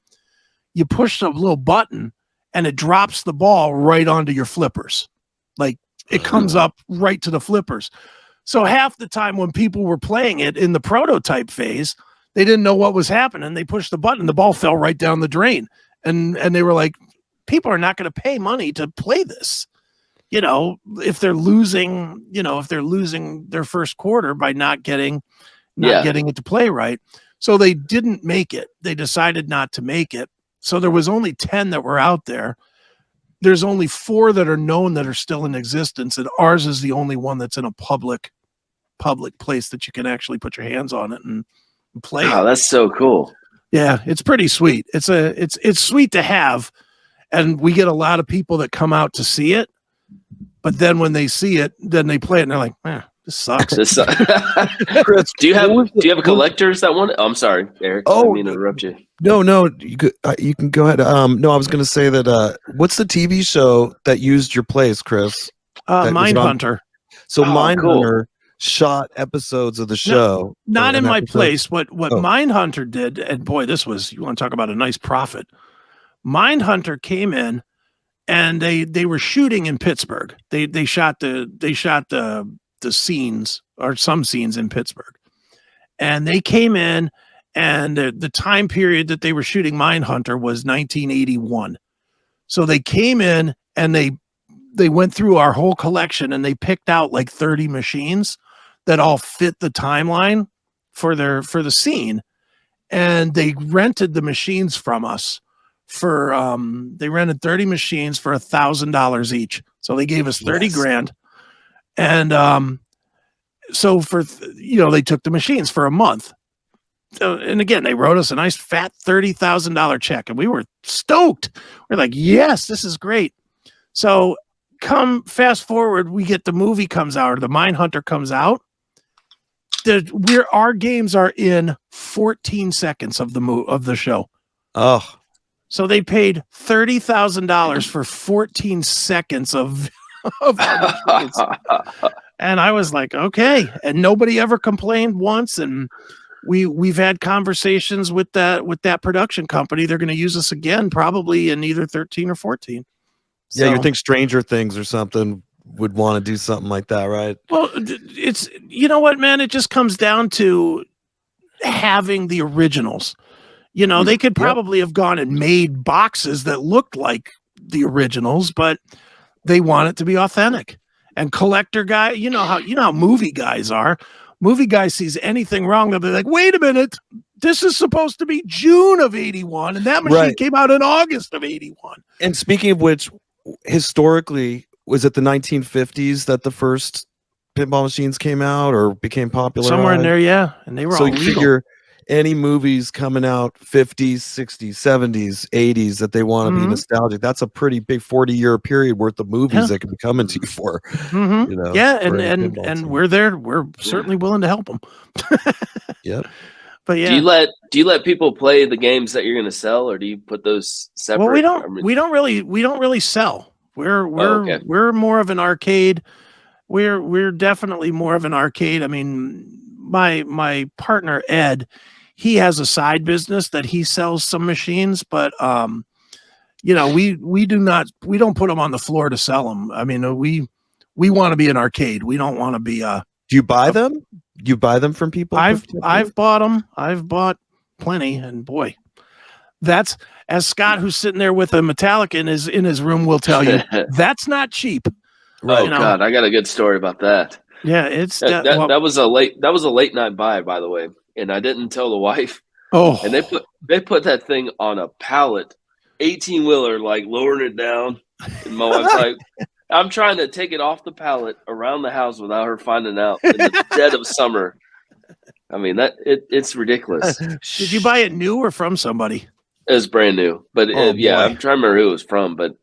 you push a little button and it drops the ball right onto your flippers. Like, it comes up right to the flippers. So half the time when people were playing it in the prototype phase, they didn't know what was happening. They pushed the button, the ball fell right down the drain, and they were like, people are not going to pay money to play this, if they're losing, their first quarter by not getting it to play right. So they didn't make it. They decided not to make it. So there was only 10 that were out there. There's only 4 that are known that are still in existence. And ours is the only one that's in a public place that you can actually put your hands on it and play. Oh, that's so cool. Yeah. It's pretty sweet. It's sweet to have. And we get a lot of people that come out to see it, but then when they see it, then they play it and they're like, this sucks. Chris, do you have a collector's that one? Oh, I'm sorry, Eric. I didn't mean to interrupt you. No, you can go ahead. No, I was going to say that. What's the TV show that used your place, Chris? Mindhunter. So Mindhunter shot episodes of the show. Not in my place. What Mindhunter did, and boy, you want to talk about a nice profit. Mindhunter came in and they were shooting in Pittsburgh. They shot the scenes, or some scenes, in Pittsburgh. And they came in, and the time period that they were shooting Mindhunter was 1981. So they came in and they went through our whole collection and they picked out like 30 machines that all fit the timeline for the scene. And they rented the machines from us. They rented 30 machines for $1,000 each. So they gave us 30 grand. And so they took the machines for a month. And again, they wrote us a nice fat $30,000 check, and we were stoked. We're like, yes, this is great. So fast forward, we get the movie comes out, or the Mindhunter comes out. our games are in 14 seconds of the show. Oh, So they paid $30,000 for 14 seconds of our machines. And I was like, okay. And nobody ever complained once. And we've had conversations with that production company. They're going to use us again, probably in either 13 or 14. Yeah, you think Stranger Things or something would want to do something like that, right? Well, it's, you know what, man? It just comes down to having the originals. You know, they could probably have gone and made boxes that looked like the originals, but they want it to be authentic. And collector guy, you know how movie guys are. Movie guy sees anything wrong, they'll be like, wait a minute, this is supposed to be June of 81, and that machine came out in August of 81. And speaking of which, historically, was it the 1950s that the first pinball machines came out or became popular? Somewhere in there, yeah. And they were all you legal. Figure any movies coming out 50s, 60s, 70s, 80s that they want to be nostalgic. That's a pretty big 40-year period worth of movies that could be coming to you for. You know, and we're there. We're certainly willing to help them. Yep. But yeah, do you let people play the games that you're going to sell, or do you put those separate? Well, we don't really sell. We're more of an arcade. We're definitely more of an arcade. I mean, my partner Ed, he has a side business that he sells some machines, but you know, we don't put them on the floor to sell them. I mean, we want to be an arcade. We don't want to be a. Do you buy them? Do you buy them from people? I've bought them. I've bought plenty, and boy, that's, as Scott, who's sitting there with a Metallica in his room, will tell you, that's not cheap. Oh God, I got a good story about that. Yeah, it's that was a late night buy, by the way, and I didn't tell the wife. Oh, and they put that thing on a pallet, 18-wheeler, like lowering it down, and my wife's like, I'm trying to take it off the pallet around the house without her finding out in the dead of summer. I mean, it's ridiculous. Did you buy it new or from somebody? It was brand new, but I'm trying to remember who it was from, but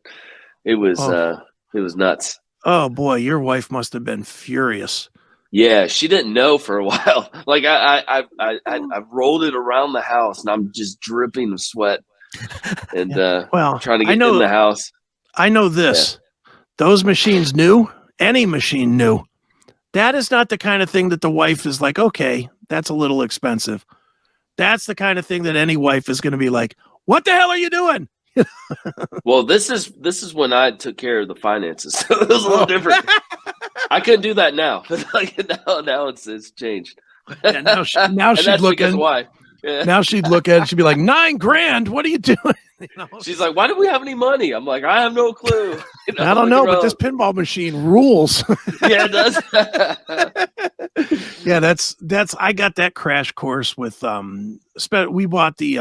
it was nuts. Oh boy, your wife must have been furious. Yeah, she didn't know for a while. Like I rolled it around the house, and I'm just dripping with sweat, and trying to get in the house. I know this. Yeah. Those machines new, any machine new, that is not the kind of thing that the wife is like, okay, that's a little expensive. That's the kind of thing that any wife is going to be like, what the hell are you doing? Well, this is when I took care of the finances. So it was a little different. I couldn't do that now. Like now it's changed. Yeah, now she'd look at why. Yeah. Now she'd look at it, she'd be like, $9,000. What are you doing? You know? She's like, why do we have any money? I'm like, I have no clue. You know, I don't know, but this pinball machine rules. Yeah, it does. Yeah, that's I got that crash course with we bought the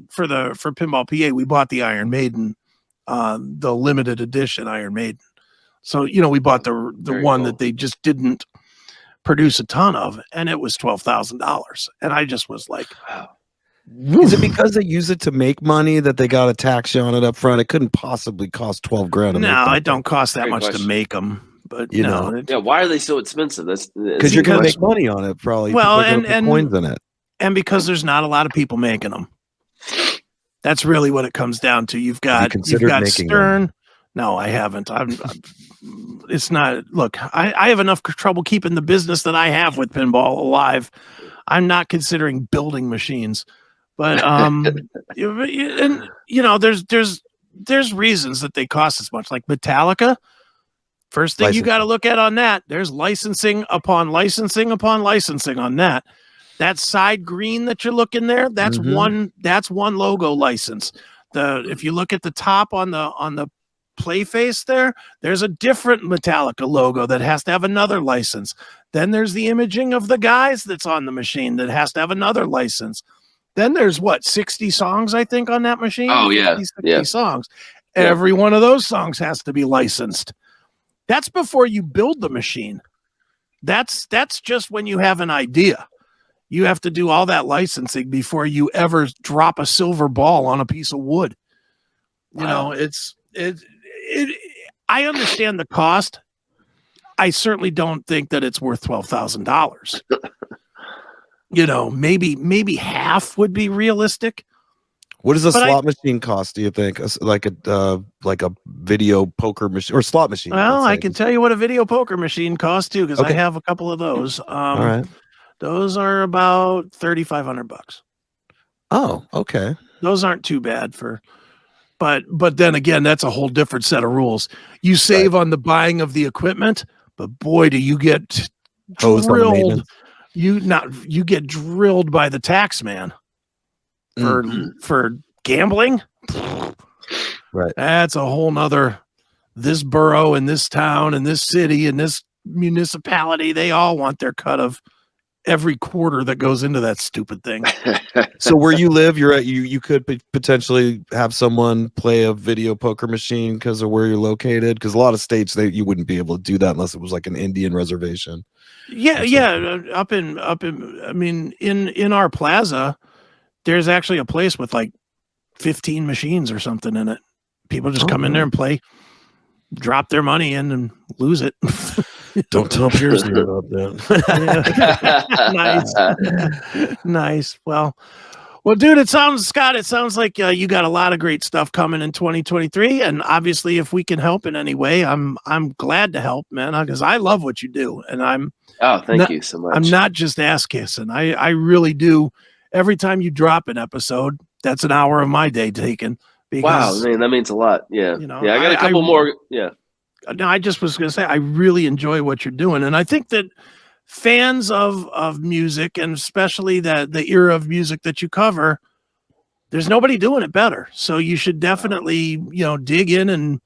for Pinball PA, we bought the Iron Maiden, the limited edition Iron Maiden. So, you know, we bought the Very one cool. that they just didn't produce a ton of, and it was $12,000. And I just was like, wow. Is it because they use it to make money that they got a tax on it up front? It couldn't possibly cost $12,000. No, it don't cost that much to make them. But you know, yeah. Why are they so expensive? That's because you're going to make money on it, probably. Well, and coins in it, and because there's not a lot of people making them. That's really what it comes down to. You've got Stern. Them? No, I haven't. It's not. Look, I have enough trouble keeping the business that I have with pinball alive. I'm not considering building machines. But and you know, there's reasons that they cost as much. Like Metallica, first thing you got to look at on that, there's licensing upon licensing upon licensing on that. That side green that you're looking there, that's one logo license. If you look at the top on the play face there's a different Metallica logo that has to have another license. Then there's the imaging of the guys that's on the machine that has to have another license. Then there's 60 songs, I think, on that machine? Oh, yeah. 60 songs. Yeah. Every one of those songs has to be licensed. That's before you build the machine. That's just when you have an idea. You have to do all that licensing before you ever drop a silver ball on a piece of wood. Wow. You know, I understand the cost. I certainly don't think that it's worth $12,000. maybe half would be realistic. What does a But slot machine cost? Do you think like a video poker machine or slot machine? Well, let's I say? can tell you what a video poker machine costs too, because I Okay. have a couple of those. All right. Those are about $3,500. Oh, okay. Those aren't too bad but then again, that's a whole different set of rules. You save on the buying of the equipment, but boy, do you get Hosed on the drilled. maintenance. You get drilled by the tax man for gambling. Right. That's a whole nother. This borough and this town and this city and this municipality, they all want their cut of every quarter that goes into that stupid thing. So where you live, you could potentially have someone play a video poker machine because of where you're located. Because a lot of states you wouldn't be able to do that unless it was like an Indian reservation. Yeah. Up in I mean, in our plaza, there's actually a place with like 15 machines or something in it. People just come in there and play, drop their money in and lose it. Don't tell Pearson about that. Nice. Well, dude, Scott, it sounds like you got a lot of great stuff coming in 2023. And obviously, if we can help in any way, I'm glad to help, man, because I love what you do. And thank you so much. I'm not just ass kissing. I really do. Every time you drop an episode, that's an hour of my day taken. Wow, man, that means a lot. Yeah. I got a couple more. Yeah. No, I just was going to say, I really enjoy what you're doing. And I think that fans of music, and especially the era of music that you cover, there's nobody doing it better. So you should definitely, dig in and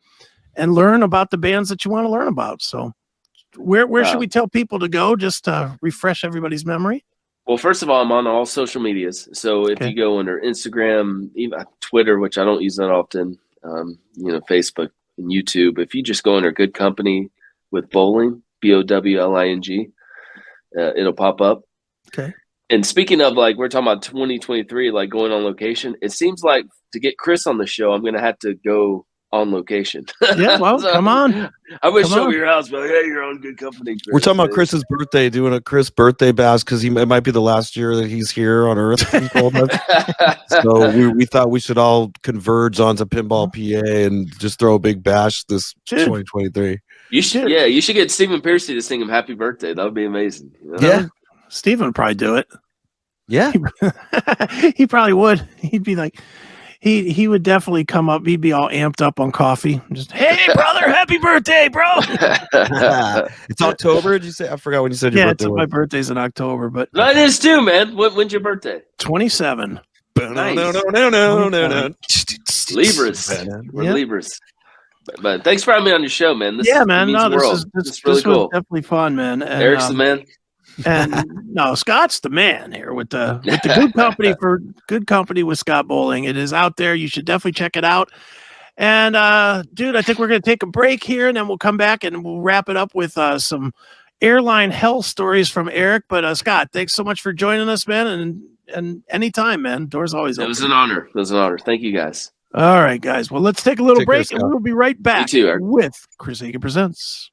learn about the bands that you want to learn about. So where should we tell people to go just to refresh everybody's memory? Well, first of all, I'm on all social medias. So if you go under Instagram, even Twitter, which I don't use that often, Facebook and YouTube, if you just go under Good Company with Bowling, Bowling, it'll pop up. Okay. And speaking of, like, we're talking about 2023, like going on location, it seems like to get Chris on the show, I'm going to have to go on location. Yeah, well, so, come on. I wish show me your house, but hey, you're on Good Company, Chris. We're talking about Chris's birthday, doing a Chris birthday bash because it might be the last year that he's here on Earth. So we thought we should all converge onto Pinball PA and just throw a big bash this 2023. You should get Stephen Piercy to sing him happy birthday. That would be amazing. Yeah. Stephen would probably do it. Yeah. He probably would. He'd be like, he would definitely come up. He'd be all amped up on coffee. Just, hey, brother, happy birthday, bro. It's October, did you say? I forgot when you said your birthday. My birthday's in October, but mine is too, man. When's your birthday? 27. Nice. No. Libras. We're Libras. But thanks for having me on your show, man. This is really cool. Definitely fun, man. And, Eric's the man. And no, Scott's the man here with the Good Company for Good Company with Scott Bowling. It is out there. You should definitely check it out. And dude, I think we're going to take a break here, and then we'll come back and we'll wrap it up with some airline hell stories from Eric. But Scott, thanks so much for joining us, man. And anytime, man. Doors always open. It was an honor. Thank you, guys. All right, guys. Well, let's take a little break, and we'll be right back with Chris Akin Presents.